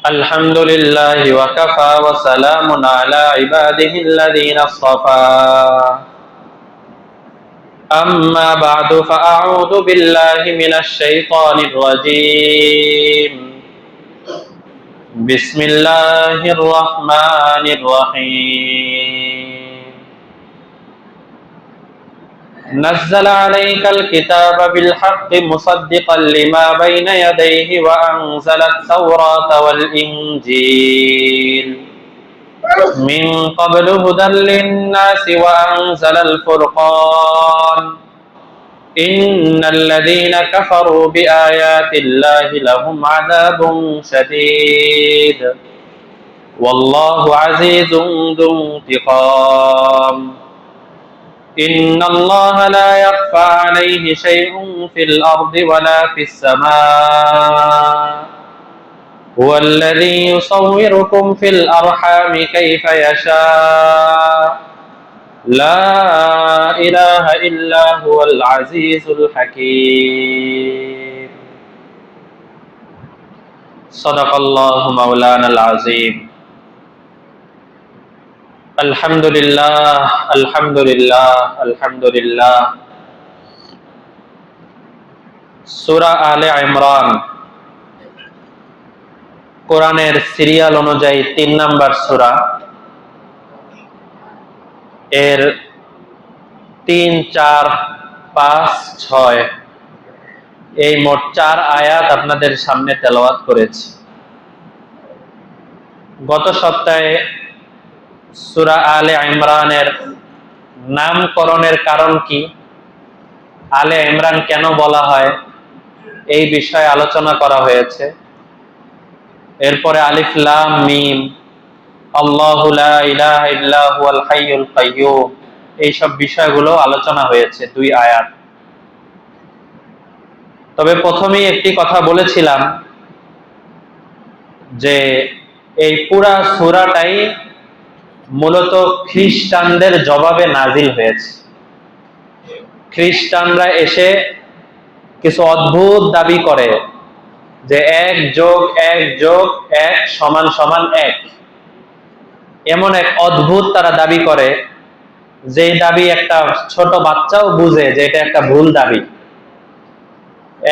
الحمد لله وكفى وسلام على عباده الذين اصطفى أما بعد فأعوذ بالله من الشيطان الرجيم بسم الله الرحمن الرحيم نزل عليك الكتاب بالحق مصدقا لما بين يديه وأنزل التوراة والإنجيل من قبل هدى للناس وأنزل الفرقان إن الذين كفروا بآيات الله لهم عذاب شديد والله عزيز ذو انتقام إن الله لا يخفى عليه شيء في الأرض ولا في السماء هو الذي يصوركم في الأرحام كيف يشاء لا إله إلا هو العزيز الحكيم صدق الله مولانا العظيم الحمد لله الحمد لله الحمد لله সূরা আলে ইমরান কোরআনের সিরিয়াল অনুযায়ী ৩ নাম্বার সূরা। এর ৩, ৪, ৫, ৬ এই মোট ৪ আয়াত আপনাদের সামনে তেলাওয়াত করেছি। গত সপ্তাহে সূরা আলে ইমরানের নামকরণের কারণ কি, আলে ইমরান কেন বলা হয়, এই বিষয়ে আলোচনা করা হয়েছে। এরপরে আলিফ লাম মিম, আল্লাহু লা ইলাহা ইল্লা হুয়াল হাইয়ুল কাইয়্যুম, এই সব বিষয়গুলো আলোচনা হয়েছে ২ আয়াত। তবে প্রথমেই একটি কথা বলেছিলাম যে এই পুরা সূরাটাই মূলত খ্রিস্টানদের জবাবে নাজিল হয়েছে। খ্রিস্টানরা এসে কিছু অদ্ভুত দাবি করে যে ১ যোগ ১ যোগ ১ সমান সমান ১, এমন এক অদ্ভুত তারা দাবি করে, যে দাবি একটা ছোট বাচ্চাও বুঝে যে এটা একটা ভুল দাবি।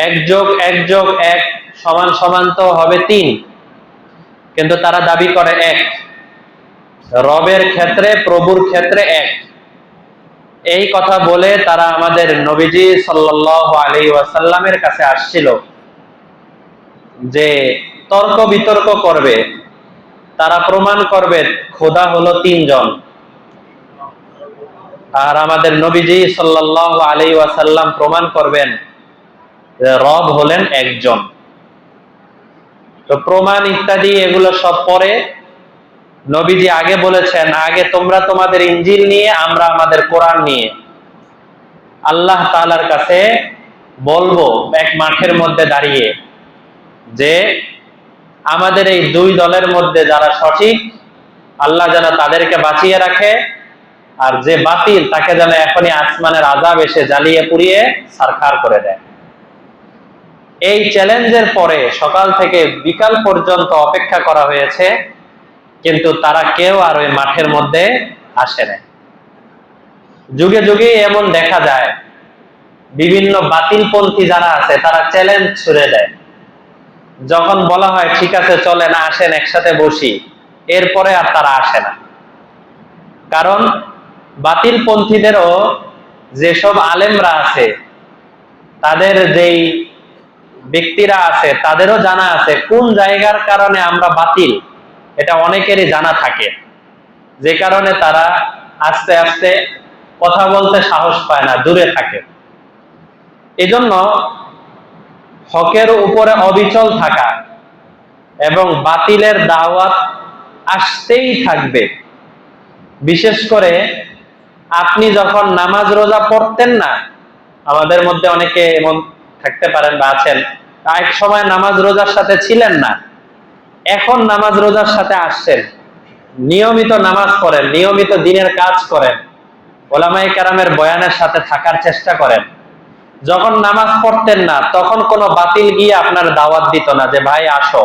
১ যোগ ১ যোগ ১ সমান সমান তো হবে ৩, কিন্তু তারা দাবি করে ১। রবের ক্ষেত্রে, প্রভুর ক্ষেত্রে ১। এই কথা বলে তারা আমাদের নবীজি সাল্লাল্লাহু আলাইহি ওয়াসাল্লামের কাছে আসছিল যে তর্ক বিতর্ক করবে, তারা প্রমাণ করবে খোদা হলো ৩ জন, আর আমাদের নবীজি সাল্লাল্লাহু আলাইহি ওয়াসাল্লাম প্রমাণ করবেন যে রব হলেন একজন। তো প্রমাণ ইত্যাদি এগুলো সব পরে নবীজি আগে বলেছেন, আগে তোমরা তোমাদের ইনজিল নিয়ে, আমরা আমাদের কোরআন নিয়ে আল্লাহ তাআলার কাছে বলবো এক মাঠের মধ্যে দাঁড়িয়ে যে আমাদের এই ২ দলের মধ্যে যারা সঠিক আল্লাহ যেন তাদেরকে বাঁচিয়ে রাখে, আর যে বাতিল তাকে যেন এখনই আসমানের আযাব এসে জ্বালিয়ে পুড়িয়ে ছারখার করে দেয়। এই চ্যালেঞ্জের পরে সকাল থেকে বিকাল পর্যন্ত অপেক্ষা করা হয়েছে, কিন্তু তারা কেউ আর ওই মাঠের মধ্যে আসে না। যুগে যুগে এমন দেখা যায়, বিভিন্ন বাতিলপন্থী যারা আছে তারা চ্যালেঞ্জ ছুড়ে দেয়। যখন বলা হয় ঠিক আছে চলেন আসেন একসাথে বসি, এরপরে আর তারা আসে না। কারণ বাতিলপন্থীদেরও যেসব আলেমরা আছে, তাদের যেই ব্যক্তিরা আছে, তাদেরও জানা আছে কোন জায়গার কারণে আমরা বাতিল, এটা অনেকেরই জানা থাকে, যে কারণে তারা আস্তে আস্তে কথা বলতে সাহস পায় না, দূরে থাকে। এজন্য হকের উপরে অবিচল থাকা এবং বাতিলের দাওয়াত আসতেই থাকবে। বিশেষ করে আপনি যখন নামাজ রোজা পড়তেন না, আমাদের মধ্যে অনেকে এমন থাকতে পারেন বা আছেন, এক সময় নামাজ রোজার সাথে ছিলেন না, এখন নামাজ রোজার সাথে আসছেন, নিয়মিত নামাজ পড়েন, নিয়মিত দিনের কাজ করেন, ওলামায়ে কেরামের বয়ানের সাথে থাকার চেষ্টা করেন। যখন নামাজ পড়তেন না তখন কোনো বাতিল গিয়ে আপনার দাওয়াত দিত না যে ভাই আসো,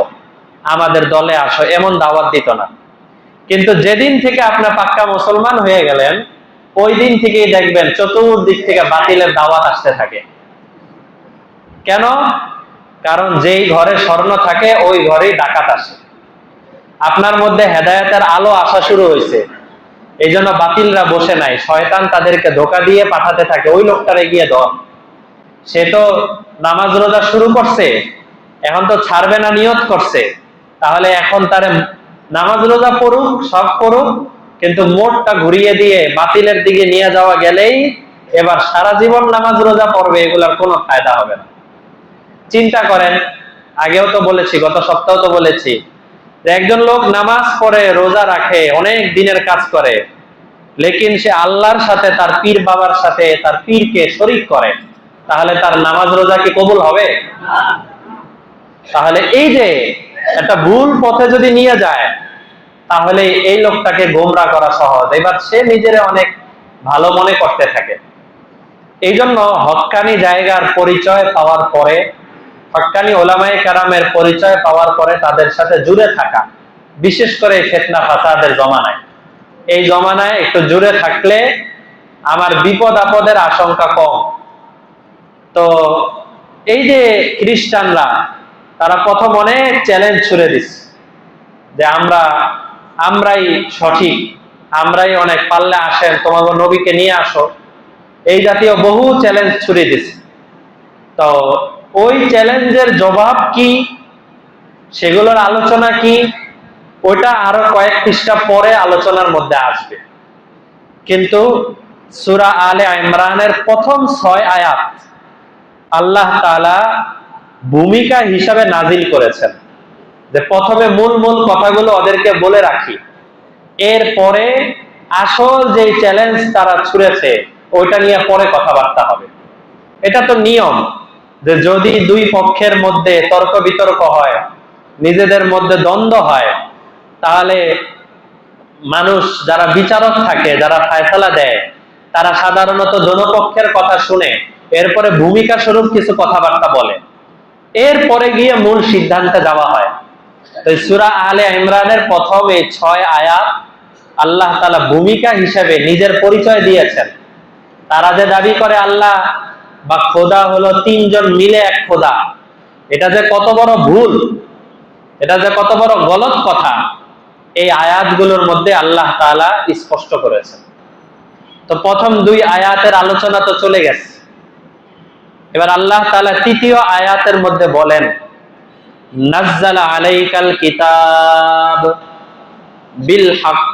আমাদের দলে আসো, এমন দাওয়াত দিত না। কিন্তু যেদিন থেকে আপনার পাক্কা মুসলমান হয়ে গেলেন, ওই দিন থেকেই দেখবেন চতুর্দিক থেকে বাতিলের দাওয়াত আসতে থাকে। কেন? কারণ যেই ঘরে স্বর্ণ থাকে ওই ঘরেই ডাকাত আসে। আপনার মধ্যে হেদায়েতের আলো আসা শুরু হয়েছে, এই জন্য বাতিলরা বসে নাই, শয়তান তাদেরকে ধোঁকা দিয়ে পাঠাতে থাকে, ওই লোকটারে গিয়ে ধর। সে তো নামাজ রোজা শুরু করছে, এখন তো ছাড়বে না নিয়ত করছে, তাহলে এখন তারে নামাজ রোজা পড়ুক, সব করুক, কিন্তু মোটটা ঘুরিয়ে দিয়ে বাতিলের দিকে নিয়ে যাওয়া গেলেই এবার সারা জীবন নামাজ রোজা পড়বে, এগুলার কোনো ফায়দা হবে না। চিন্তা করেন, আগেও তো বলেছি, গত সপ্তাহ তো বলেছি, যে একজন লোক নামাজ পড়ে, রোজা রাখে, অনেক দিনের কাজ করে, লেকিন সে আল্লাহর সাথে, তার পীর বাবার সাথে, তার পীরকে শরীক করে, তাহলে তার নামাজ রোজা কি কবুল হবে? তাহলে এই যে একটা ভুল পথে যদি নিয়ে যায়, তাহলে এই লোকটাকে গোমরা করা সহজ। এবার সে নিজের অনেক ভালো মনে করতে থাকে। এই জন্য হক্কানি জায়গার পরিচয় পাওয়ার পরে, হক্কানি ওলামায়ে কেরামের পরিচয় পাওয়ার পরে তাদের সাথে জুড়ে থাকা, বিশেষ করে ফিতনা ফাসাদের জমানায়, এই জমানায় একটু জুড়ে থাকলে আমার বিপদ আপদের আশঙ্কা কম। তো এই যে খ্রিস্টানরা, তারা প্রথম অনেক চ্যালেঞ্জ ছুড়ে দিচ্ছে যে আমরাই সঠিক, আমরাই অনেক, পারলে আসেন তোমাদের নবীকে নিয়ে আসো, এই জাতীয় বহু চ্যালেঞ্জ ছুড়ে দিচ্ছে। তো ওই চ্যালেঞ্জের জবাব কি, সেগুলোর আলোচনা কি, ওইটা আরো কয়েক পৃষ্ঠা পরে আলোচনার মধ্যে আসবে। কিন্তু সূরা আলে ইমরানের প্রথম 6 আয়াত আল্লাহ তাআলা ভূমিকা হিসাবে নাজিল করেছেন, যে প্রথমে মূল কথাগুলো ওদেরকে বলে রাখি, এরপরে আসল যে চ্যালেঞ্জ তারা ছুড়েছে ওইটা নিয়ে পরে কথাবার্তা হবে। এটা তো নিয়ম, যে যদি দুই পক্ষের মধ্যে তর্ক বিতর্ক হয়, নিজেদের মধ্যে দ্বন্দ্ব হয়, তাহলে মানুষ যারা বিচারক থাকে, যারা ফয়সালা দেয়, তারা সাধারণত দোনো পক্ষের কথা শুনে এরপরে ভূমিকা স্বরূপ কিছু কথাবার্তা বলে, এরপরে গিয়ে মূল সিদ্ধান্তে যাওয়া হয়। তো সূরা আলে ইমরানের প্রথম এই 6 আয়াত আল্লাহ তাআলা ভূমিকা হিসেবে নিজের পরিচয় দিয়েছেন। তারা যে দাবি করে আল্লাহ বা খোদা হলো তিনজন মিলে এক খোদা, এটা যে কত বড় ভুল, এটা যে কত বড় গলত কথা, এই আয়াতগুলোর মধ্যে আল্লাহ তাআলা স্পষ্ট করেছেন। তো প্রথম 2 আয়াতের আলোচনা তো চলে গেছে। এবার আল্লাহ তাআলা তৃতীয় আয়াতের মধ্যে বলেন, নাজ্জালা আলাইকাল কিতাব বিল হক।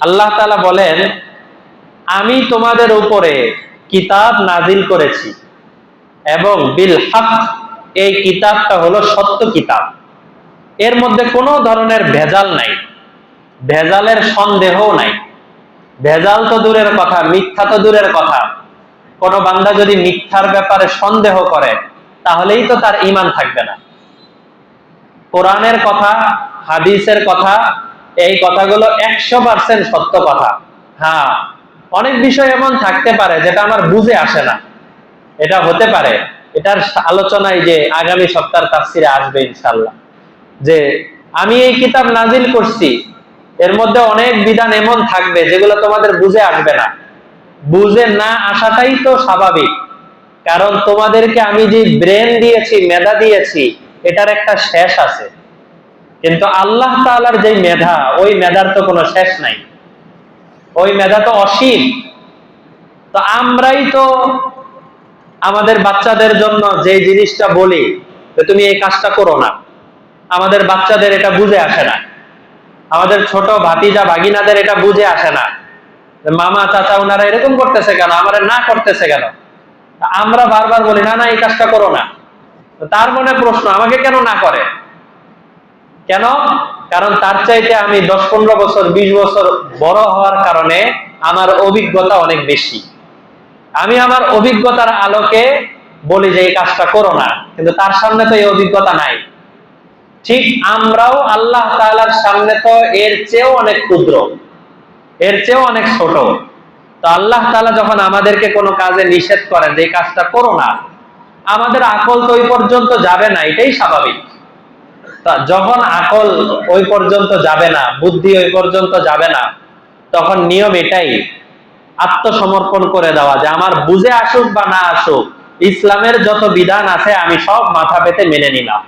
আল্লাহ তাআলা বলেন, আমি তোমাদের উপরে কিতাব নাজিল করেছি, এবং বিল হক, এই কিতাবটা হলো সত্য কিতাব, এর মধ্যে কোনো ধরনের ভেজাল নাই, ভেজালের সন্দেহও নাই। ভেজাল তো দূরের কথা, মিথ্যা তো দূরের কথা। কোন বান্দা যদি মিথ্যার ব্যাপারে সন্দেহ করে, তাহলেই তো তার ঈমান থাকবে না। কোরআনের কথা, হাদিসের কথা, এই কথাগুলো 100% সত্য কথা। হ্যাঁ, অনেক বিষয় এমন থাকতে পারে যেটা আমার বুঝে আসে না, এটা হতে পারে। এটার আলোচনায় যে আগামী সপ্তাহের তাফসিরে আসবে ইনশাআল্লাহ, যে আমি এই কিতাব নাজিল করছি, এর মধ্যে অনেক বিধান এমন থাকবে যেগুলো তোমাদের বুঝে আসবে না। বুঝে না আসাটাই তো স্বাভাবিক, কারণ তোমাদেরকে আমি যে ব্রেন দিয়েছি, মেধা দিয়েছি, এটার একটা শেষ আছে। কিন্তু আল্লাহ তাআলার যে মেধা, ওই মেধার তো কোনো শেষ নাই, ওই মেধা তো অসীম। তো আমরাই তো আমাদের বাচ্চাদের জন্য যে জিনিসটা বলি, যে তুমি এই কাজটা করো না, আমাদের বাচ্চাদের এটা বুঝে আসে না, আমাদের ছোট ভাতিজা ভাগিনাদের এটা বুঝে আসে না, মামা চাচা ওনারা এরকম করতেছে কেন, আমারে না করতেছে কেন। আমরা বারবার বলি না না এই কাজটা করো না, তার মনে প্রশ্ন, আমাকে কেন না করে? কেন? কারণ তার চাইতে আমি 10-15 বছর 20 বছর বড় হওয়ার কারণে আমার অভিজ্ঞতা অনেক বেশি। আমি আমার অভিজ্ঞতার আলোকে বলি যে এই কাজটা করো না, কিন্তু তার সামনে তো এই অভিজ্ঞতা নাই। ঠিক আমরাও আল্লাহ তাআলার সামনে তো এর চেয়েও অনেক ক্ষুদ্র, এর চেয়েও অনেক ছোট। তো আল্লাহ তাআলা যখন আমাদেরকে কোনো কাজে নিষেধ করেন যে এই কাজটা করো না, আমাদের আকল তো ওই পর্যন্ত যাবে না, এটাই স্বাভাবিক। যখন আকল ওই পর্যন্ত যাবে না, বুদ্ধি ওই পর্যন্ত যাবে না, তখন নিয়ম এটাই, আত্মসমর্পণ করে দেওয়া, যে আমার বুঝে আসুক বা না আসুক, ইসলামের যত বিধান আছে আমি সব মাথা পেতে মেনে নিলাম।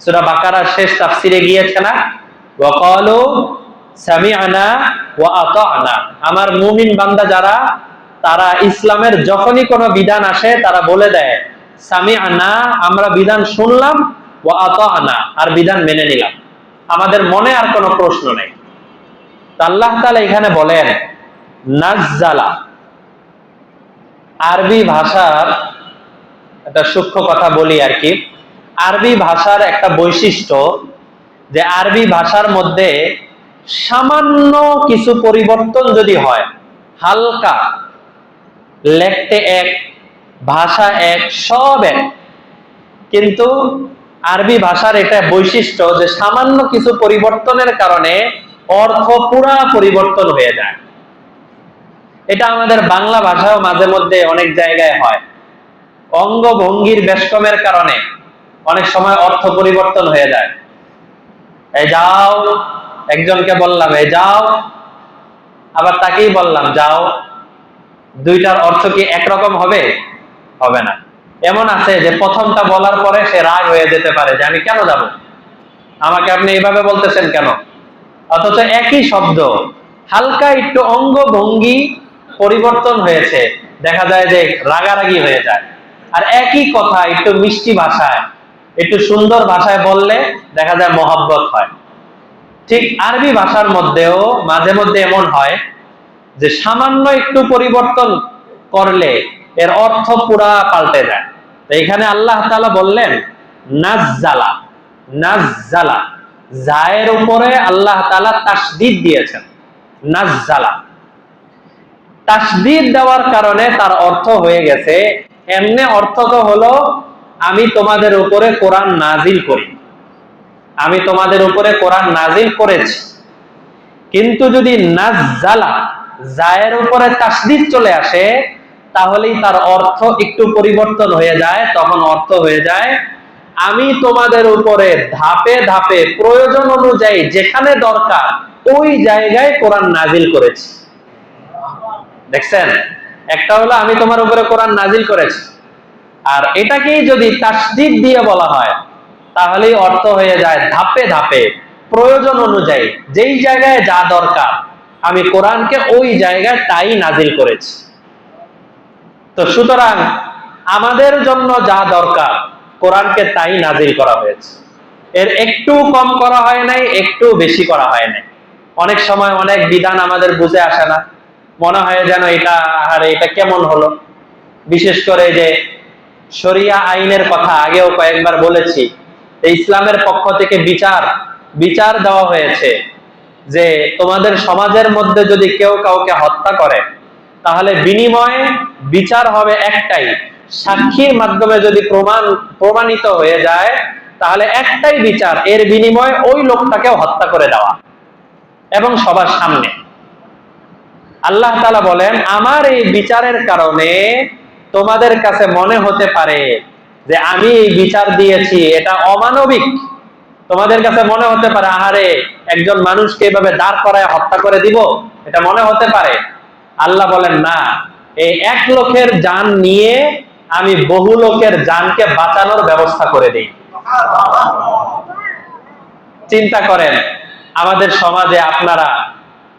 সূরা বাকারার শেষ তাফসিরে গিয়েছে না, ওয়াকালু সামি'না ওয়া আতা'না। আমার মুমিন বান্দা যারা, তারা ইসলামের যখনই কোনো বিধান আসে তারা বলে দেয় সামি'না, আমরা বিধান শুনলাম, ওয়া আতা'না, আর বিধান মেনে নিলাম, আমাদের মনে আর কোনো প্রশ্ন নেই। আল্লাহ তাআলা এখানে বলেন নাজ্জালা। আরবি ভাষার একটা সূক্ষ্ম কথা বলি আর কি। আরবি ভাষার একটা বৈশিষ্ট্য, যে আরবি ভাষার মধ্যে সামান্য কিছু পরিবর্তন যদি হয়, হালকা, লেখতে এক, ভাষা এক, সব এক, কিন্তু আরবি ভাষার এটা বৈশিষ্ট্য যে সামান্য কিছু পরিবর্তনের কারণে অর্থ পুরা পরিবর্তন হয়ে যায়। এটা আমাদের বাংলা ভাষাও মাঝে মধ্যে অনেক জায়গায় হয়। অঙ্গভঙ্গির বেষ্টমের কারণে অনেক সময় অর্থ পরিবর্তন হয়ে যায়। এই যাও, একজনকে বললাম এই যাও, আবার তাকেই বললাম যাও, দুইটার অর্থ কি একরকম হবে? হবে না। এমন আছে যে প্রথমটা বলার পরে সে রাগ হয়ে যেতে পারে যে আমি কেন যাব, আমাকে আপনি এইভাবে বলতেছেন কেন, অথচ একই শব্দ হালকা একটু অঙ্গভঙ্গি পরিবর্তন হয়েছে, দেখা যায় যে রাগারাগি হয়ে যায়। আর একই কথা একটু মিষ্টি ভাষায়, একটু সুন্দর ভাষায় বললে দেখা যায় মহব্বত হয়। ঠিক আরবি ভাষার মধ্যেও মাঝে মধ্যে এমন হয় যে সামান্য একটু পরিবর্তন করলে এর অর্থ পুরা পাল্টে যায়। তো এখানে আল্লাহ তাআলা বললেন নাজ্জালা। নাজ্জালা, জায়ের উপরে আল্লাহ তাআলা তাসদীদ দিয়েছেন, নাজ্জালা। তাসদীদ দেওয়ার কারণে তার অর্থ হয়ে গেছে, এমনি অর্থ তো হলো আমি তোমাদের উপরে কোরআন নাজিল করি, আমি তোমাদের উপরে কোরআন নাজিল করেছি। কিন্তু যদি নাজ্জালা, জায়ের উপরে তাসদীদ চলে আসে, তাহলেই তার অর্থ একটু পরিবর্তন হয়ে যায়। তখন অর্থ হয়ে যায় আমি তোমাদের উপরে ধাপে ধাপে প্রয়োজন অনুযায়ী যেখানে দরকার ওই জায়গায় কোরআন নাজিল করেছি। দেখছেন, একটা হলো আমি তোমার উপরে কোরআন নাজিল করেছি, আর এটাকেই যদি তাসদীদ দিয়ে বলা হয় তাহলেই অর্থ হয়ে যায় ধাপে ধাপে প্রয়োজন অনুযায়ী যেই জায়গায় যা দরকার আমি কোরআনকে ওই জায়গায় তাই নাজিল করেছি। তো সুতরাং আমাদের জন্য যা দরকার কোরআনকে তাই নাজিল করা হয়েছে, এর একটু কম করা হয় নাই, একটু বেশি করা হয় নাই। অনেক সময় অনেক বিধান আমাদের বুঝে আসে না, মনে হয় যেন এটা আরে এটা কেমন হলো। বিশেষ করে যে শরিয়া আইনের কথা আগেও কয়েকবার বলেছি, ইসলামের পক্ষ থেকে বিচার দেওয়া হয়েছে যে তোমাদের সমাজের মধ্যে যদি কেউ কাউকে হত্যা করে তাহলে বিনিময়ে বিচার হবে একটাই, সাক্ষীর মাধ্যমে যদি প্রমাণিত হয়ে যায় তাহলে একটাই বিচার, এর বিনিময়ে ওই লোকটাকে হত্যা করে দেওয়া, এবং সবার সামনে। আল্লাহ তাআলা বলেন আমার এই বিচারের কারণে তোমাদের কাছে মনে হতে পারে যে আমি এই বিচার দিয়েছি এটা অমানবিক, তোমাদের কাছে মনে হতে পারে আহারে একজন মানুষকে এভাবে দাঁড় করায় হত্যা করে দিব, এটা মনে হতে পারে। আল্লাহ বলেন না, এই এক লোকের জান নিয়ে আমি বহু লোকের জানকে বাঁচানোর ব্যবস্থা করে দিই। চিন্তা করেন আমাদের সমাজে আপনারা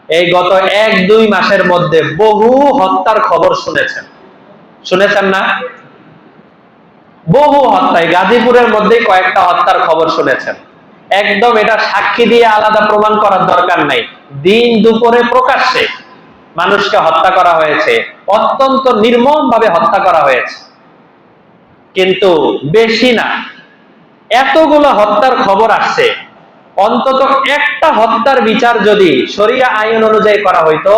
এই গত 1-2 মাসের মধ্যে বহু হত্যার খবর শুনেছেন না? বহু হত্যায় গাজীপুরের মধ্যে কয়েকটা হত্যার খবর শুনেছেন। একদম এটা সাক্ষী দিয়ে আলাদা প্রমাণ করার দরকার নাই, দিন দুপুরে প্রকাশ্যে মানুষকে হত্যা করা হয়েছে, অত্যন্ত নির্মম ভাবে হত্যা করা হয়েছে। কিন্তু বেশি না, এতগুলো হত্যার খবর আসছে, অন্তত একটা হত্যার বিচার যদি শরিয়া আইন অনুযায়ী করা হইতো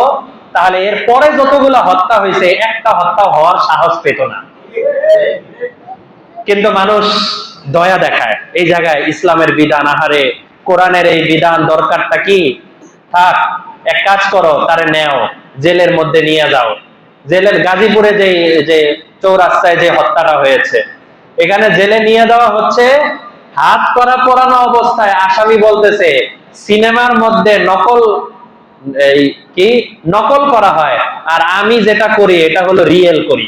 তাহলে এর পরে যতগুলো হত্যা হয়েছে একটা হত্যা হওয়ার সাহস পেত না। কিন্তু মানুষ দয়া দেখায় এই জায়গায়, ইসলামের বিধান, আহারে কোরআনের এই বিধান দরকারটা কি, থাক এক কাজ করো, তারে নেও জেলের মধ্যে নিয়ে যাও, জেলের গাজীপুরে যে চৌরাস্তায় যে হত্যাটা হয়েছে, এখানে জেলে নিয়ে দেওয়া হচ্ছে, হাত করা পরানো অবস্থায় আসামি বলতেছে সিনেমার মধ্যে নকল করা হয়, আর আমি যেটা করি এটা হলো রিয়েল করি।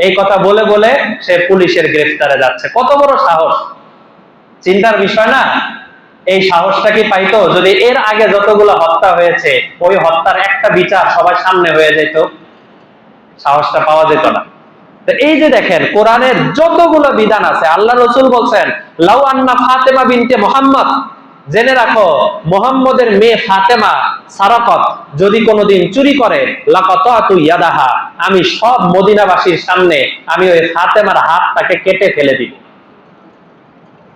এই কথা বলে বলে সে পুলিশের গ্রেফতারে যাচ্ছে। কত বড় সাহস! চিন্তার বিষয় না? এই সাহসটা কি পাইতো যদি এর আগে যতগুলো হত্যা হয়েছে ওই হত্যার একটা বিচার সবার সামনে হয়ে যেত? সাহসটা পাওয়া যেত না। তো এই যে দেখেন, কোরআনের যতগুলো বিধান আছে, আল্লাহ রসুল বলছেন লাউ আন্না ফাতেমা বিনতে মুহাম্মদ, জেনে রাখো মুহাম্মদের মেয়ে ফাতেমা সারাকত যদি কোনোদিন চুরি করে, লাকাতাতু ইয়াদাহা, আমি সব মদিনাবাসীর সামনে আমি ওই ফাতেমার হাতটাকে কেটে ফেলে দিব।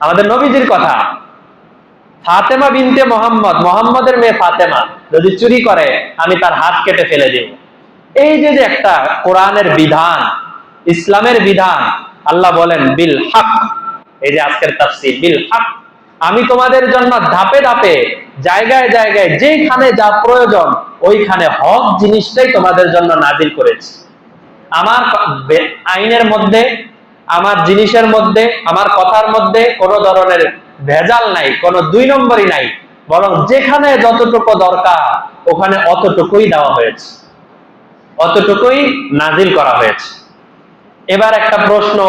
আমাদের নবীজির কথা। ফাতেমা বিনতে মুহাম্মদ, মুহাম্মদের মেয়ে ফাতেমা যদি চুরি করে আমি তার হাত কেটে ফেলে দিব। এই যে একটা কোরআনের বিধান, ইসলামের বিধান, আল্লাহ বলেন বিল হক। এই যে আজকের তাফসীর, বিল হক, আমি তোমাদের জন্য ধাপে ধাপে জায়গায় জায়গায় যেখানে যা প্রয়োজন ওইখানে হক জিনিসটাই তোমাদের জন্য নাজিল করেছি। আমার আইনের মধ্যে, আমার জিনিসের মধ্যে, আমার কথার মধ্যে কোনো ধরনের ভেজাল নাই, কোনো দুই নম্বরই নাই, বরং যেখানে যতটুকু দরকার ওখানে অতটুকুই দেওয়া হয়েছে, অতটুকুই নাজিল করা হয়েছে। এবার একটা প্রশ্ন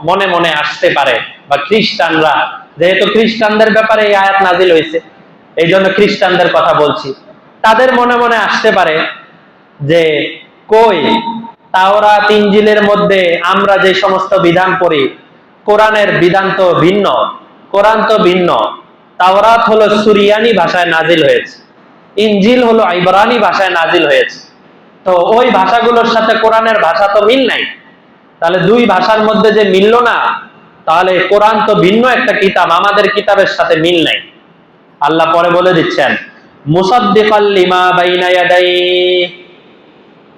মনে মনে আসতে পারে, বা খ্রিস্টানরা, যেহেতু খ্রিস্টানদের ব্যাপারে এই আয়াত নাজিল হয়েছে এই জন্য খ্রিস্টানদের কথা বলছি, তাদের মনে মনে আসতে পারে যে কই তাওরাত ইনজিলের মধ্যে আমরা যে সমস্ত বিধান পড়ি কোরআনের বিধান তো ভিন্ন, কোরআন তো ভিন্ন। তাওরাত হলো সুরিয়ানি ভাষায় নাজিল হয়েছে, ইনজিল হলো ইব্রানি ভাষায় নাজিল হয়েছে। তো ওই ভাষাগুলোর সাথে কোরআনের ভাষা তো মিল নাই, তাহলে দুই ভাষার মধ্যে যে মিলল না, তাহলে কোরআন তো ভিন্ন একটা কিতাব, আমাদের কিতাবের সাথে মিল নাই। আল্লাহ পরে বলে দিচ্ছেন মুসাদ্দিকাল লিমা বাইনা ইয়াদাইহি,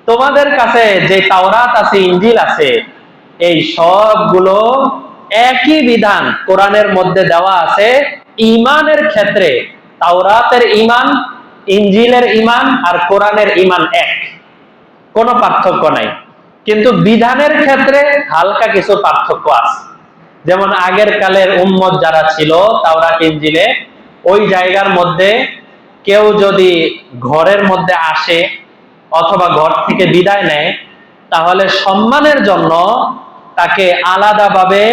তোমাদের কাছে যে তাওরাত আছে, ইনজিল আছে, এই সবগুলো একই বিধান কোরআনের মধ্যে দেওয়া আছে। ঈমানের ক্ষেত্রে তাওরাতের ঈমান, ইনজিলের ঈমান আর কোরআনের ঈমান এক, কোনো পার্থক্য নাই। কিন্তু বিধানের ক্ষেত্রে হালকা কিছু পার্থক্য আছে। যেমন আগের কালের উম্মত যারা ছিল তাওরাত ইনজিলে, ওই জায়গার মধ্যে কেউ যদি ঘরের মধ্যে আসে অথবা ঘর থেকে বিদায় নেয়, তাহলে সম্মানের জন্য তাকে আলাদাভাবে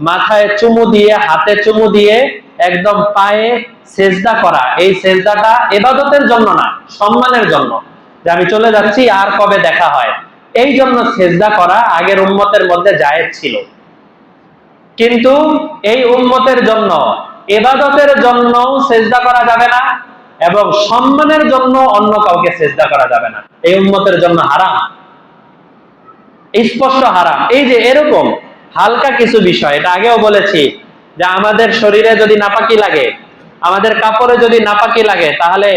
মাথায় চুমু দিয়ে, হাতে চুমু দিয়ে একদম পায়ে সেজদা করা। এই সেজদাটা ইবাদতের জন্য না, সম্মানের জন্য, যে আমি চলে যাচ্ছি আর কবে দেখা হয়, এই জন্য সেজদা করা আগের উম্মতের মধ্যে জায়েজ ছিল। কিন্তু এই উম্মতের জন্য ইবাদতের জন্য সেজদা করা যাবে না, এবং সম্মানের জন্য অন্য কাউকে সেজদা করা যাবে না, এই উম্মতের জন্য হারাম, স্পষ্ট হারাম। এই যে এরকম হালকা কিছু বিষয়, এটা আগেও বলেছি যে আমাদের শরীরে যদি নাপাকি লাগে, আমাদের কাপড়ে যদি নাপাকি লাগে, তাহলে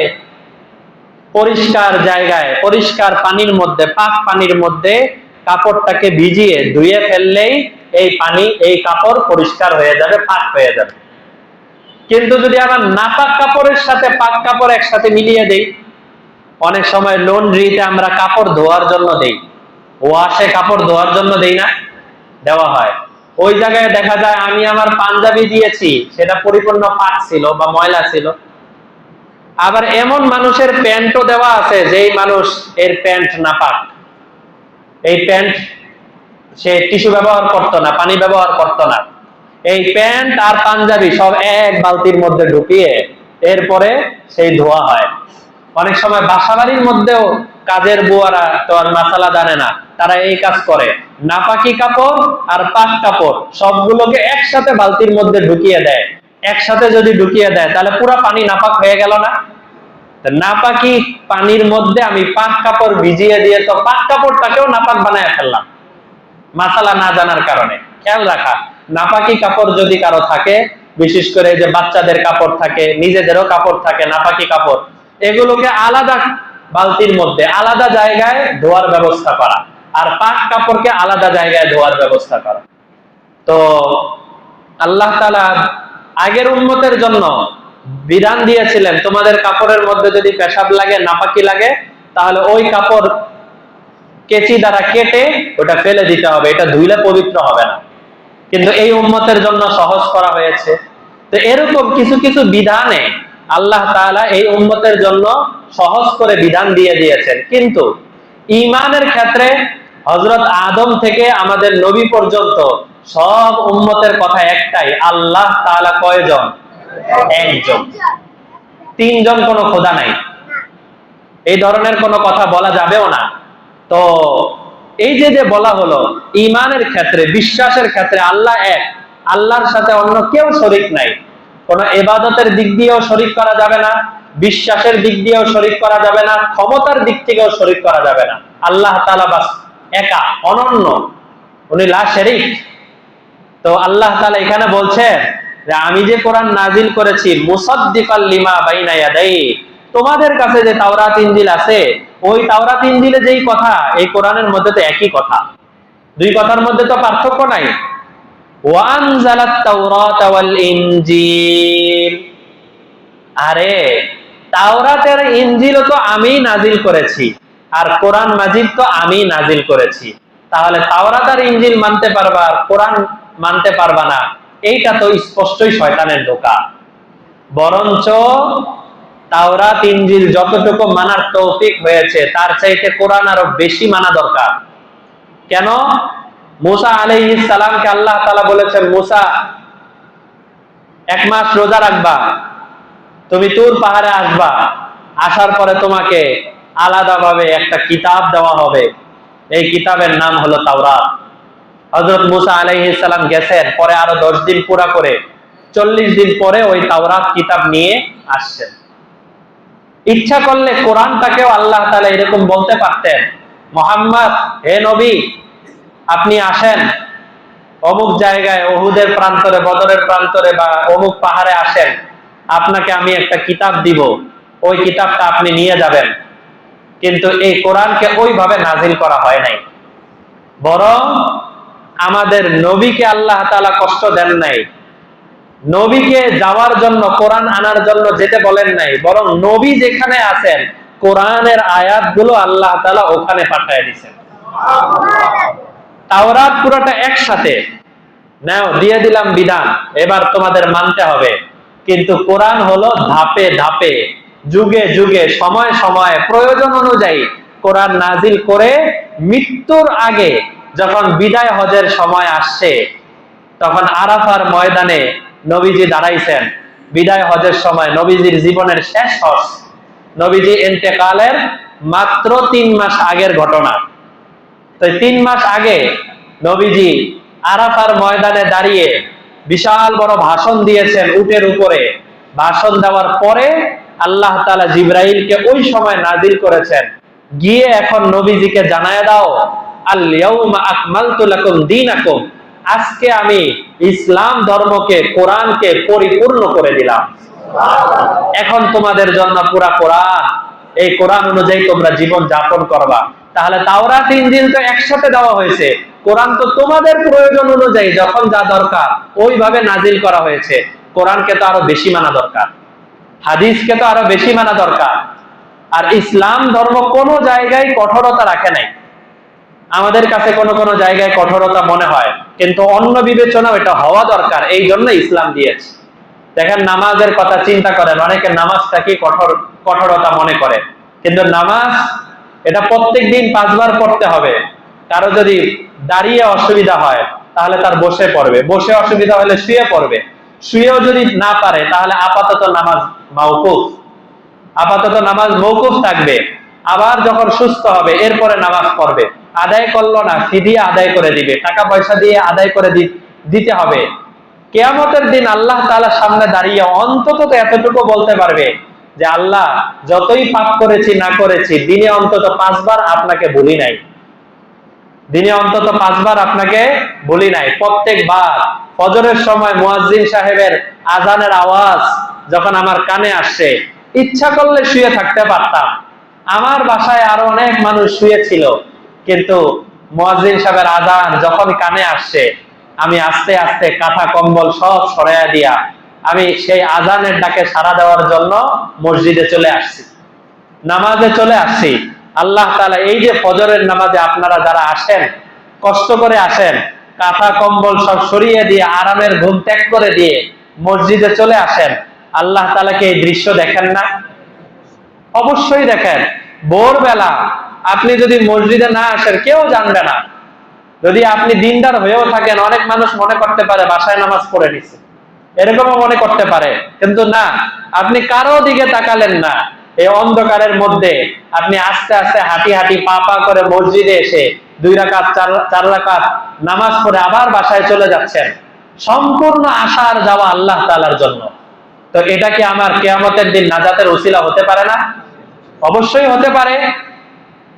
পরিষ্কার জায়গায়, পরিষ্কার পানির মধ্যে, পাক পানির মধ্যে কাপড়টাকে ভিজিয়ে ধুয়ে ফেললেই এই পানি, এই কাপড় পরিষ্কার হয়ে যাবে, পাক হয়ে যাবে। কিন্তু যদি আমার নাপাক কাপড়ের সাথে পাক কাপড় একসাথে মিলিয়ে দেই, অনেক সময় লন্ড্রিতে আমরা কাপড় ধোয়ার জন্য দেই, ওয়াশে কাপড় ধোয়ার জন্য দেই না, দেওয়া হয়, ওই জায়গায় দেখা যায় আমি আমার পাঞ্জাবি দিয়েছি, সেটা পরিপূর্ণ পাক ছিল বা ময়লা ছিল। আবার এমন মানুষের প্যান্টও দেওয়া আছে যেই মানুষ এর প্যান্ট নাপাক, এই প্যান্ট সে টিস্যু ব্যবহার করতো না, পানি ব্যবহার করতো না, এই প্যান্ট আর পাঞ্জাবি সব এক বালতির মধ্যে ঢুকিয়ে এরপরে সেই ধোয়া হয়। অনেক সময় বাসাবাড়ির মধ্যেও কাজের বুয়ারা তো আর মাসালা জানে না, তারা এই কাজ করে, নাপাকি কাপড় আর পাক কাপড় সবগুলোকে একসাথে বালতির মধ্যে ঢুকিয়ে দেয়। একসাথে যদি ঢুকিয়ে দেয় তাহলে পুরো পানি নাপাক হয়ে গেল না? নাপাকি পানির মধ্যে আমি পাক কাপড় ভিজিয়ে দিয়ে তো পাক কাপড়টাকেও নাপাক বানায় ফেললাম, মাসালা না জানার কারণে। খেয়াল রাখা, নাপাকি কাপড় যদি কারো থাকে, বিশেষ করে যে বাচ্চাদের কাপড় থাকে, নিজেদেরও কাপড় থাকে নাপাকি কাপড়, এগুলোকে আলাদা বালতির মধ্যে আলাদা জায়গায় ধোয়ার ব্যবস্থা করা, আর পাক কাপড়কে আলাদা জায়গায় ধোয়ার ব্যবস্থা করা। তো আল্লাহ তাআলা আগের উম্মতের জন্য বিধান দিয়েছিলেন, তোমাদের কাপড়ের মধ্যে যদি পেশাব লাগে, নাপাকি লাগে, তাহলে ওই কাপড় কেচি দ্বারা কেটে ওটা ফেলে দিতে হবে, এটা ধুইলে পবিত্র হবে না। কিন্তু এই উম্মতের জন্য সহজ করা হয়েছে। তো এরকম কিছু কিছু বিধানে আল্লাহ তাআলা এই উম্মতের জন্য সহজ করে বিধান দিয়ে দিয়েছেন। কিন্তু ঈমানের ক্ষেত্রে হযরত আদম থেকে আমাদের নবী পর্যন্ত সব উম্মতের কথা একটাই, আল্লাহ তাআলা কয়জন? একজন। তিনজন কোনো খোদা নাই, এই ধরনের কোনো কথা বলা যাবেও না। তো এই যে বলা হলো ঈমানের ক্ষেত্রে, বিশ্বাসের ক্ষেত্রে আল্লাহ এক, আল্লাহর সাথে অন্য কেউ শরীক নাই। কোন ইবাদতের দিক দিয়েও শরীক করা যাবে না, বিশ্বাসের দিক দিয়েও শরীক করা যাবে না, ক্ষমতার দিক থেকেও শরীক করা যাবে না। আল্লাহ তাআলা বাস একা, অনন্য, উনি লা শারীক। তো আল্লাহ তাআলা এখানে বলছেন যে আমি যে কোরআন নাজিল করেছি মুসাদ্দিকাল লিমা বাইনা ইয়াদাই, তোমাদের কাছে যে তাওরাত ইনজিল আছে, ওই তাওরাত ইনজিলে যেই কথা এই কোরআনের মধ্যে তো একই কথা, দুই কথার মধ্যে তো পার্থক্য নাই। ওয়া আনজালাত তাওরাতা ওয়াল ইনজিল, আরে তাওরাতের ইনজিলও তো আমিই নাজিল করেছি, আর কোরআন মাজিদ তো আমিই নাজিল করেছি। তাহলে তাওরাত আর ইনজিল মানতে পারবা আর কোরআন মানতে পারবা না, এইটা তো স্পষ্টই শয়তানের ধোঁকা। বরঞ্চ তাওরাত ইনজিল যতটুকু মানার তৌফিক হয়েছে তার চাইতে কোরআন আরো বেশি মানা দরকার। কেন? মুসা আলাইহিস সালামকে আল্লাহ তাআলা বলেছেন, মুসা 1 মাস রোজা রাখবা, তুমি তুর পাহাড়ে আসবা, আসার পরে তোমাকে আলাদাভাবে একটা কিতাব দেওয়া হবে, এই কিতাবের নাম হলো তাওরাত। হযরত মুসা আলাইহিস সালাম গেছেন, পরে আরো 10 দিন পুরা করে 40 দিন পরে ওই তাওরাত কিতাব নিয়ে আসছেন। ইচ্ছা করলে কোরআনটাকেও আল্লাহ তাআলা এরকম বলতে পারতেন, মুহাম্মদ হে নবী আপনি আসেন অমুক জায়গায়, উহুদের প্রান্তরে, বদরের প্রান্তরে বা অমুক পাহাড়ে আসেন, আপনাকে আমি একটা কিতাব দিব, ওই কিতাবটা আপনি নিয়ে যাবেন। কিন্তু এই কোরআনকে ওইভাবে নাজিল করা হয় নাই, বরং আমাদের নবীকে আল্লাহ তাআলা কষ্ট দেন নাই, নবীকে যাওয়ার জন্য, কোরআন আনার জন্য যেতে বলেন নাই, বরং নবী যেখানে আছেন কোরআনের আয়াতগুলো আল্লাহ তাআলা ওখানে পাঠিয়ে দিয়েছেন। তাওরাত পুরোটা একসাথে নাও, দিয়ে দিলাম বিধান, এবার তোমাদের মানতে হবে। কিন্তু কোরআন হলো ধাপে ধাপে, যুগে যুগে, সময় সময়ে, প্রয়োজন অনুযায়ী কোরআন নাজিল করে মৃত্যুর আগে যখন বিদায় হজের সময় আসছে, তখন আরাফার ময়দানে নবীজি দাঁড়াইছেন। বিদায় হজের সময় নবীজির জীবনের শেষ হজ, নবীজি ইন্তেকালের মাত্র 3 মাস আগের ঘটনা। তো 3 মাস আগে নবীজি আরাফার ময়দানে দাঁড়িয়ে বিশাল বড় ভাষণ দিয়েছেন উটের উপরে। ভাষণ দেওয়ার পরে আল্লাহ তাআলা জিবরাইলকে ওই সময় নাজিল করেছেন, গিয়ে এখন নবীজিকে জানায় দাও, আল ইয়াউমা আকমালতু লাকুম দীনাকুম, আজকে আমি ইসলাম ধর্মকে, কোরআনকে পরিপূর্ণ করে দিলাম, এখন তোমাদের জন্য পুরা কোরআন, এই কোরআন অনুযায়ী তোমরা জীবন যাপন করবা। তাহলে তাওরাত ইনজিল তো একসাথে দেওয়া হয়েছে, কোরআন তো তোমাদের প্রয়োজন অনুযায়ী যখন যা দরকার ওইভাবে নাজিল করা হয়েছে। কোরআনকে তো আরো বেশি মানা দরকার, হাদিসকে তো আরো বেশি মানা দরকার। আর ইসলাম ধর্ম কোনো জায়গায় কঠোরতা রাখে নাই, আমাদের কাছে কোনো কোনো জায়গায় কঠোরতা মনে হয়, কিন্তু অন্য বিবেচনাও এটা হওয়া দরকার, এই জন্য ইসলাম দিয়েছে। দেখেন নামাজের কথা চিন্তা করেন, অনেকে নামাজটাকে কঠোরতা মনে করে, কিন্তু নামাজ এটা প্রত্যেকদিন 5 বার পড়তে হবে। কারো যদি দাঁড়িয়ে অসুবিধা হয় তাহলে তার বসে পড়বে, বসে অসুবিধা হলে শুয়ে পড়বে, শুয়েও যদি না পারে তাহলে আপাতত নামাজ মাওকুফ, আপাতত নামাজ মওকুফ থাকবে। আবার যখন সুস্থ হবে এরপরে নামাজ পড়বে। আদায় করলো না, ফিদিয়া আদায় করে দিবে, টাকা পয়সা দিয়ে আদায় করে দিতে হবে। কিয়ামতের দিন আল্লাহ তাআলার সামনে দাঁড়িয়ে অন্তত এতটুকু বলতে পারবে যে আল্লাহ যতই পাপ করেছি না করেছি, দিনে অন্তত 5 বার আপনাকে ভুলি নাই, দিনে অন্তত 5 বার আপনাকে ভুলি নাই। প্রত্যেকবার ফজরের সময় মুয়াজ্জিন সাহেবের আজানের আওয়াজ যখন আমার কানে আসছে, ইচ্ছা করলে শুয়ে থাকতে পারতাম। আমার বাসায় আরো অনেক মানুষ শুয়ে ছিল, কিন্তু মুয়াজ্জিন সাহেবের আজান যখন কানে আসছে, আমি আস্তে আস্তে কাঁথা কম্বল সব সরাইয়া দিয়া আমি সেই আজানের ডাকে সাড়া দেওয়ার জন্য মসজিদে চলে আসছি, নামাজে চলে আসছি। আল্লাহ তাআলা এই যে ফজরের নামাজে আপনারা যারা আসেন, কষ্ট করে আসেন, কাঁথা কম্বল সব সরিয়ে দিয়ে আরামের ঘুম ত্যাগ করে দিয়ে মসজিদে চলে আসেন, আল্লাহ তাআলাকে এই দৃশ্য দেখেন না? অবশ্যই দেখেন। ভোরবেলা আপনি যদি মসজিদে না আসেন কেউ জানবে না। যদি আপনি দিনদার হয়েও থাকেন, অনেক মানুষ মনে করতে পারে বাসায় নামাজ পড়ে নিছে, এরকমও মনে করতে পারে, কিন্তু না, আপনি কারো দিকে তাকালেন না। এই অন্ধকারের মধ্যে আপনি আস্তে আস্তে হাঁটি হাঁটি পা পা করে মসজিদে এসে 2 রাকাত 4 রাকাত নামাজ পড়ে আবার বাসায় চলে যাচ্ছেন, সম্পূর্ণ আসা আর যাওয়া আল্লাহ তাআলার জন্য। তো এটা কি আমার কিয়ামতের দিন নাজাতের ওসিলা হতে পারে না? অবশ্যই হতে পারে।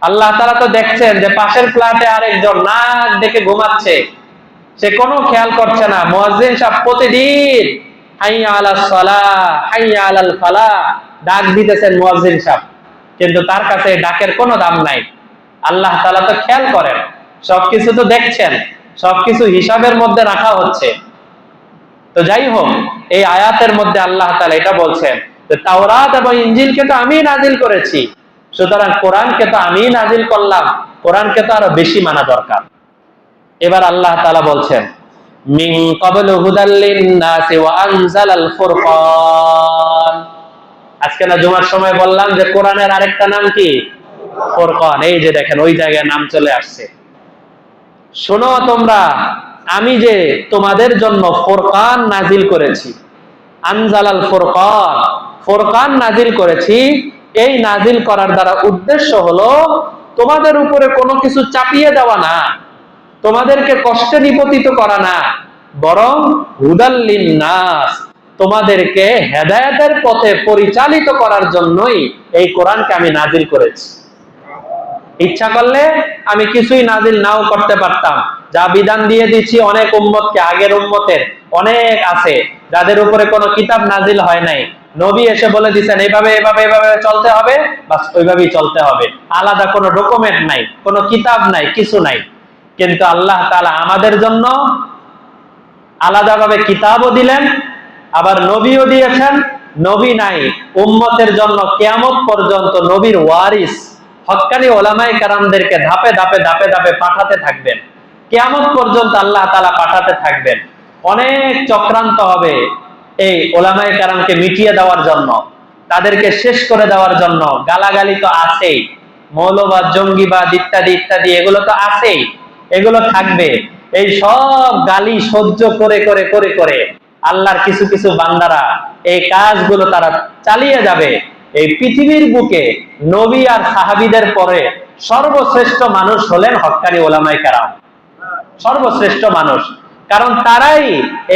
আল্লাহ তাআলা তো দেখছেন যে পাশের ফ্ল্যাটে আরেকজন নাক ডেকে ঘুমাচ্ছে, সে কোনো খেয়াল করছে না। মুয়াজ্জিন সাহেব প্রতিদিন হাইয়া আলাস সালাহ হাইয়া আলাল ফালাহ ডাক দিতেছেন মুয়াজ্জিন সাহেব, কিন্তু তার কাছে ডাকের কোনো দাম নাই। আল্লাহ তাআলা তো খেয়াল করেন, সবকিছু তো দেখছেন, সবকিছু হিসাবের মধ্যে রাখা হচ্ছে। তো যাই হোক, এই আয়াতের মধ্যে আল্লাহ তাআলা এটা বলছেন যে তাওরাত এবং ইনজিলকে তো আমি নাজিল করেছি, সুতরাং কোরআনকে তো আমি নাজিল করলাম, কোরআনকে তো আরো বেশি মানা দরকার। এবার আল্লাহ তাআলা বলছেন মিন ক্বাবলু হুদাল লিন-নাসি ওয়া আনজালাল ফুরকান। আজকে না জুমার সময় বললাম যে কোরআনের আরেকটা নাম কি? ফুরকান। এই যে দেখেন ওই জায়গায় নাম চলে আসছে। শোনো তোমরা, আমি যে তোমাদের জন্য ফুরকান নাজিল করেছি, আনজালাল ফুরকান, ফুরকান নাজিল করেছি। এই নাজিল করার দ্বারা উদ্দেশ্য হলো তোমাদের উপরে কোনো কিছু চাপিয়ে দেওয়া না, তোমাদেরকে কষ্টে নিপতিত করা না, বরং হুদাল লিন-নাস, তোমাদেরকে হেদায়েতের পথে পরিচালিত করার জন্যই এই কোরআনকে আমি নাজিল করেছি। ইচ্ছা করলে আমি কিছুই নাজিল নাও করতে পারতাম। যা বিধান দিয়ে দিচ্ছি অনেক উম্মতকে, আগের উম্মতের অনেক আছে যাদের উপরে কোনো কিতাব নাজিল হয় নাই, নবী এসে বলে দিচ্ছেন এইভাবে এভাবে এভাবে চলতে হবে, বাস ওইভাবেই চলতে হবে, আলাদা কোনো ডকুমেন্ট নাই, কোনো কিতাব নাই, কিছু নাই। কিন্তু আল্লাহ তাআলা আমাদের জন্য আলাদাভাবে কিতাবও দিলেন, আবার নবীও দিয়েছেন। নবী নাই, উম্মতের জন্য কিয়ামত পর্যন্ত নবীর ওয়ারিস হক্কানি ওলামায়ে কেরামদেরকে ধাপে ধাপে ধাপে ধাপে পাঠাতে থাকবেন, কিয়ামত পর্যন্ত আল্লাহ তাআলা পাঠাতে থাকবেন। অনেক চক্রান্ত হবে এই ওলামায়ে কেরামকে মিটিয়ে দেওয়ার জন্য, তাদেরকে শেষ করে দেওয়ার জন্য। গালাগালি তো আছেই, মৌলবাদ জঙ্গিবাদ ইত্যাদি ইত্যাদি এগুলো তো আছেই, এগুলো থাকবে। এই সব গালি সহ্য করে করে করে করে আল্লাহর কিছু কিছু বান্দারা এই কাজগুলো তারা চালিয়ে যাবে। এই পৃথিবীর বুকে নবী আর সাহাবীদের পরে সর্বশ্রেষ্ঠ মানুষ হলেন হক্কানি ওলামায়ে কেরাম, সর্বশ্রেষ্ঠ মানুষ। কারণ তারাই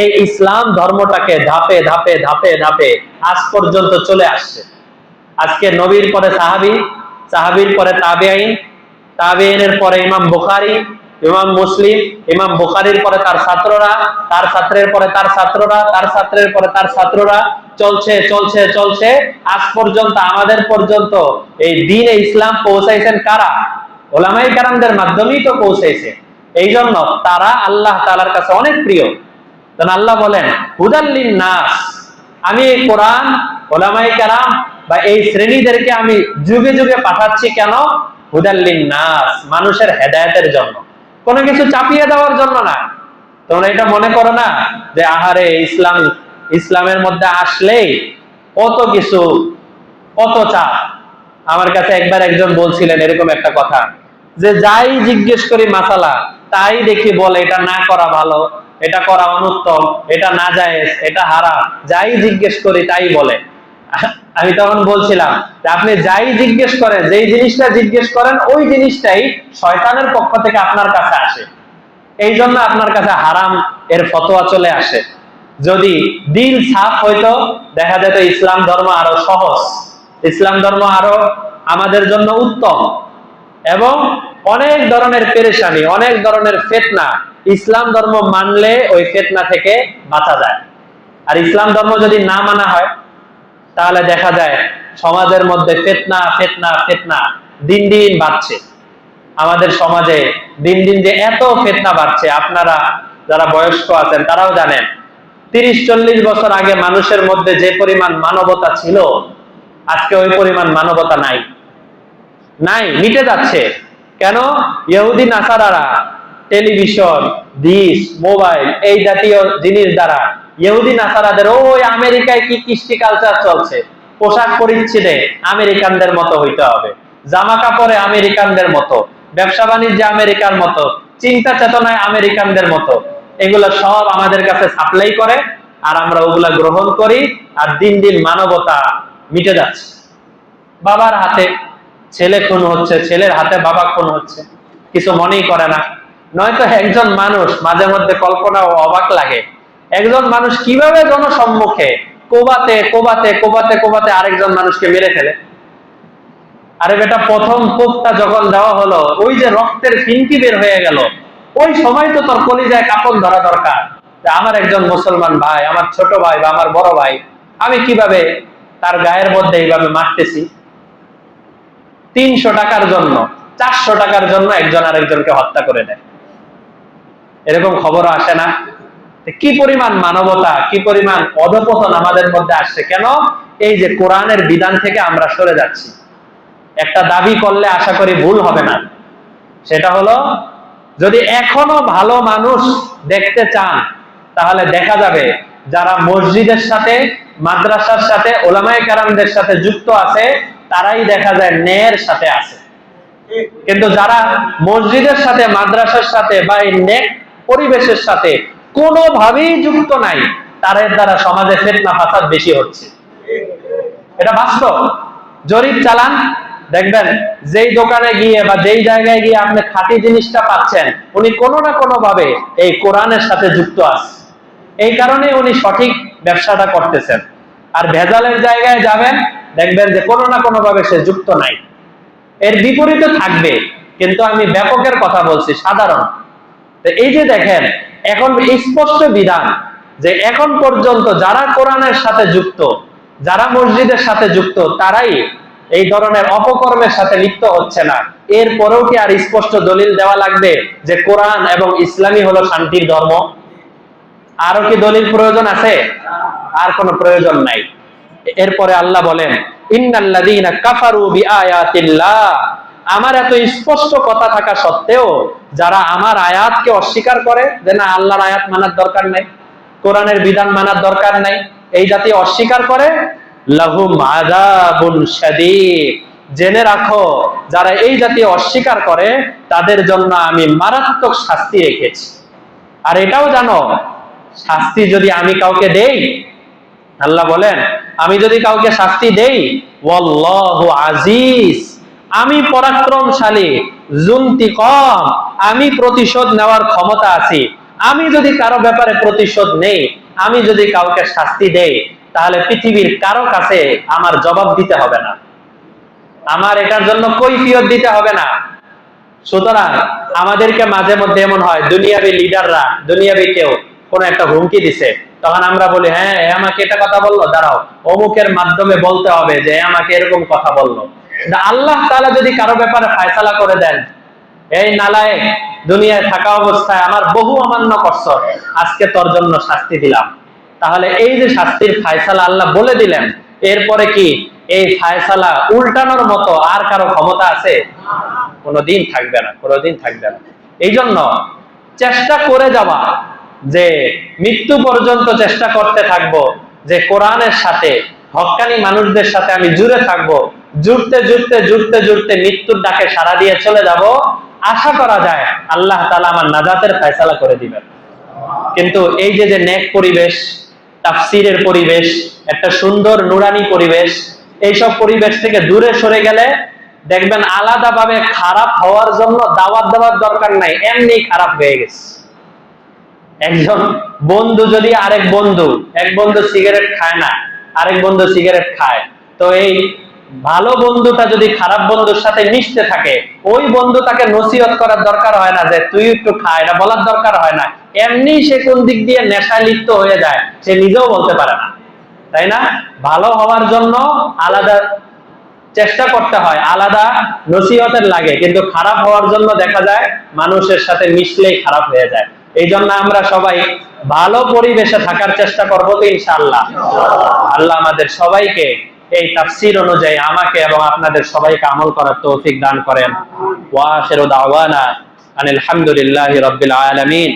এই ইসলাম ধর্মটাকে ধাপে ধাপে ধাপে ধাপে আজ পর্যন্ত চলে আসছে। আজকে নবীর পরে সাহাবী, সাহাবীর পরে তাবেঈন, তাবেঈনের পরে ইমাম বুখারী, ইমাম মুসলিম, ইমাম বুখারীর পরে তার ছাত্ররা, তার ছাত্রের পরে তার ছাত্ররা, তার ছাত্রের পরে তার ছাত্ররা, চলছে চলছে চলছে আজ পর্যন্ত আমাদের পর্যন্ত। এই দ্বীনে ইসলাম পৌঁছাইছেন কারা? ওলামায়ে কেরামদের মাধ্যমেই তো পৌঁছাইছে। এই জন্য তারা আল্লাহ তাআলার কাছে অনেক প্রিয়। কারণ আল্লাহ বলেন হুদাল লিন-নাস, আমি এই কোরআন ওলামায়ে কেরাম বা এই শ্রেণীদেরকে আমি যুগে যুগে পাঠাচ্ছি কেন? হুদাল লিন-নাস, মানুষের হেদায়েতের জন্য, কোনো কিছু চাপিয়ে দেওয়ার জন্য না। তোমরা এটা মনে করো না যে আহারে ইসলামের মধ্যে আসলেই কত কিছু, কত চাপ। আমার কাছে একবার একজন বলছিলেন এরকম একটা কথা, যে যাই জিজ্ঞেস করি মাসালা তাই দেখি বলে এটা না করা ভালো, এটা করা অনুত্তম, এটা না জায়েজ, এটা হারাম, যাই জিজ্ঞেস করি তাই বলে। আমি তখন বলছিলাম যে আপনি যাই জিজ্ঞেস করেন, যেই জিনিসটা জিজ্ঞেস করেন ওই জিনিসটাই শয়তানের পক্ষ থেকে আপনার কাছে আসে, এই জন্য আপনার কাছে হারাম এর ফতোয়া চলে আসে। যদি দিল সাফ হইতো দেখা যেত ইসলাম ধর্ম আরো সহজ, ইসলাম ধর্ম আরো আমাদের জন্য উত্তম, এবং অনেক ধরনের পেরেশানি, অনেক ধরনের ফিতনা ইসলাম ধর্ম মানলে ওই ফিতনা থেকে বাঁচা যায়। আর ইসলাম ধর্ম যদি না মানা হয় তাহলে দেখা যায় সমাজের মধ্যে ফিতনা ফিতনা ফিতনা দিন দিন বাড়ছে। আমাদের সমাজে দিন দিন যে এত ফিতনা বাড়ছে, আপনারা যারা বয়স্ক আছেন তারাও জানেন 30-40 বছর আগে মানুষের মধ্যে যে পরিমাণ মানবতা ছিল আজকে ওই পরিমাণ মানবতা নাই। নাই, মিটে যাচ্ছে। কেন? ইহুদি নাসারারা টেলিভিশন, ডিশ, মোবাইল এই জাতীয় জিনিস দ্বারা ইহুদি নাসারাদের ওই আমেরিকায় কি কৃষ্টি কালচার চলছে, পোশাক পরিচ্ছদে আমেরিকানদের মতো হইতে হবে, জামা কাপড়ে আমেরিকানদের মতো, ব্যবসা বাণিজ্যে আমেরিকার মতো, চিন্তা চেতনায় আমেরিকানদের মতো, এগুলো সব আমাদের কাছে সাপ্লাই করে, আর আমরা ওগুলা গ্রহণ করি, আর দিন দিন মানবতা মিটে যাচ্ছে। বাবার হাতে ছেলে খুন হচ্ছে, ছেলের হাতে বাবা খুন হচ্ছে, কিছু মনেই করে না। নয়তো একজন মানুষ, মাঝে মধ্যে কল্পনা ও অবাক লাগে, একজন মানুষ কিভাবে জনসম্মুখে কোবাতে কোবাতে কোবাতে কোবাতে আরেকজন মানুষকে মেরে ফেলে। আরে বেটা, প্রথম কোপটা যখন দেওয়া হলো, ওই যে রক্তের ফিনকি বের হয়ে গেল, ওই সময় তো তোর কলিজায় কাপড় ধরা দরকার যে আমার একজন মুসলমান ভাই, আমার ছোট ভাই বা আমার বড় ভাই, আমি কিভাবে তার গায়ের মধ্যে এইভাবে মারতেছি। 300 টাকার জন্য, 400 টাকার জন্য একজন আরেকজনকে হত্যা করে দেয়, এরকম খবরও আসে না? কি পরিমাণ মানবতা, কি পরিমাণ অধপতন আমাদের মধ্যে আসছে। কেন? এই যে কোরআনের বিধান থেকে আমরা সরে যাচ্ছি। একটা দাবি করলে আশা করি ভুল হবে না, সেটা হলো, যদি এখনো ভালো মানুষ দেখতে চান, তাহলে দেখা যাবে যারা মসজিদের সাথে, মাদ্রাসার সাথে, ওলামায়ে কেরামদের সাথে যুক্ত আছে, তারাই দেখা যায় ন্যায়ের সাথে আছে। কিন্তু যারা মসজিদের সাথে, মাদ্রাসার সাথে বা এই নেক পরিবেশের সাথে কোনোভাবেই যুক্ত নাই, তাদের দ্বারা সমাজে ফিতনা ফাসাদ বেশি হচ্ছে। এটা বাস্তব। জরিপ চালান, দেখবেন যেই দোকানে গিয়ে বা যেই জায়গায় গিয়ে আপনি খাঁটি জিনিসটা পাচ্ছেন, উনি কোনো না কোনো ভাবে এই কোরআনের সাথে যুক্ত আছে, এই কারণে উনি সঠিক ব্যবসাটা করতেছেন। আর ভেজালের জায়গায় যাবেন, দেখবেন যে কোনো না কোনো ভাবে সে যুক্ত নাই। এর বিপরীতে থাকবে, কিন্তু আমি ব্যাপকের কথা বলছি, সাধারণ। এই যে দেখেন, এখন স্পষ্ট বিধান যে এখন পর্যন্ত যারা কোরআনের সাথে যুক্ত, যারা মসজিদের সাথে যুক্ত, তারাই এই ধরনের অপকর্মের সাথে লিপ্ত হচ্ছে না। এরপরেও কি আর স্পষ্ট দলিল দেওয়া লাগবে যে কোরআন এবং ইসলামই হলো শান্তির ধর্ম? আরো কি দলিল প্রয়োজন আছে? আর কোনো প্রয়োজন নাই। এরপরে আল্লাহ বলেন, ইন্নাল্লাযীনা কাফারু বিআয়াতিল্লাহ, আমার এত স্পষ্ট কথা থাকা সত্ত্বেও যারা আমার আয়াতকে অস্বীকার করে, যে না আল্লাহর আয়াত মানার দরকার নাই, কোরআনের বিধান মানার দরকার নাই, এই জাতি অস্বীকার করে, লাহুম আযাবুন শাদীদ, জেনে রাখো যারা এই জাতি অস্বীকার করে তাদের জন্য আমি মারাত্মক শাস্তি রেখেছি। আর এটাও জানো, শাস্তি যদি আমি কাউকে দেই, আল্লাহ বলেন আমি যদি কাউকে শাস্তি দেই, ওয়াল্লাহু আজিজ, আমি পরাক্রমশালী, যুনতিকম, আমি প্রতিশোধ নেওয়ার ক্ষমতা আছি। আমি যদি কারো ব্যাপারে প্রতিশোধ নেই, আমি যদি কাউকে শাস্তি দেই, তাহলে পৃথিবীর কারো কাছে আমার জবাব দিতে হবে না, আমার এটার জন্য কৈফিয়ত দিতে হবে না। সুতরাং আমাদেরকে মাঝে মধ্যে এমন হয়, দুনিয়াবী লিডাররা, দুনিয়াবী কেউ কোন একটা হুমকি দিছে, তখন আমরা বলি হ্যাঁ আমাকে এটা কথা বললো, দাঁড়াও অমুকের মাধ্যমে বলতে হবে যে আমাকে এরকম কথা বললো। আল্লাহ তাআলা যদি কারো ব্যাপারে ফায়সালা করে দেন, এই নালায়েক দুনিয়ায় থাকা অবস্থায় আমার বহু অমান্য করছো, আজকে তোর জন্য শাস্তি দিলাম, তাহলে এই যে শাস্তির ফায়সালা আল্লাহ বলে দিলেন, এরপরে কি এই ফায়সালা উল্টানোর মতো আর কারো ক্ষমতা আছে? কোনোদিন থাকবে না, কোনোদিন থাকবে না। এই জন্য চেষ্টা করে যাওয়া, যে মৃত্যু পর্যন্ত চেষ্টা করতে থাকবো যে কোরআনের সাথে, হক্কানি মানুষদের সাথে আমি জুড়ে থাকবো, জুড়তে জুড়তে জুড়তে জুড়তে মৃত্যুর ডাকে সাড়া দিয়ে চলে যাব। আশা করা যায় আল্লাহ তাআলা আমার নাজাতের ফয়সালা করে দিবেন। কিন্তু এই যে যে নেক পরিবেশ, তাফসীরের পরিবেশ, একটা সুন্দর নুরানি পরিবেশ, এইসব পরিবেশ থেকে দূরে সরে গেলে দেখবেন আলাদাভাবে খারাপ হওয়ার জন্য দাওয়াত দেওয়ার দরকার নাই, এমনি খারাপ হয়ে গেছে। একজন বন্ধু যদি আরেক বন্ধু, এক বন্ধু সিগারেট খায় না, আরেক বন্ধু সিগারেট খায়, তো এই ভালো বন্ধুটা যদি খারাপ বন্ধুর সাথে মিশতে থাকে, ওই বন্ধু তাকে নসিহত করার দরকার হয় না যে তুই একটু খা, এটা বলার দরকার হয় না, এমনি সে কোন দিক দিয়ে নেশায় লিপ্ত হয়ে যায় সে নিজেও বলতে পারে না, তাই না? ভালো হওয়ার জন্য আলাদা চেষ্টা করতে হয়, আলাদা নসিহতের লাগে, কিন্তু খারাপ হওয়ার জন্য দেখা যায় মানুষের সাথে মিশলেই খারাপ হয়ে যায়। এই জন্য আমরা সবাই ভালো পরিবেশে থাকার চেষ্টা করবো তো ইনশাআল্লাহ। আল্লাহ আমাদের সবাইকে এই তাফসীর অনুযায়ী আমাকে এবং আপনাদের সবাইকে আমল করার তৌফিক দান করেন। ওয়া আখিরু দাওয়ানা আনিল হামদুলিল্লাহি রাব্বিল আলামিন।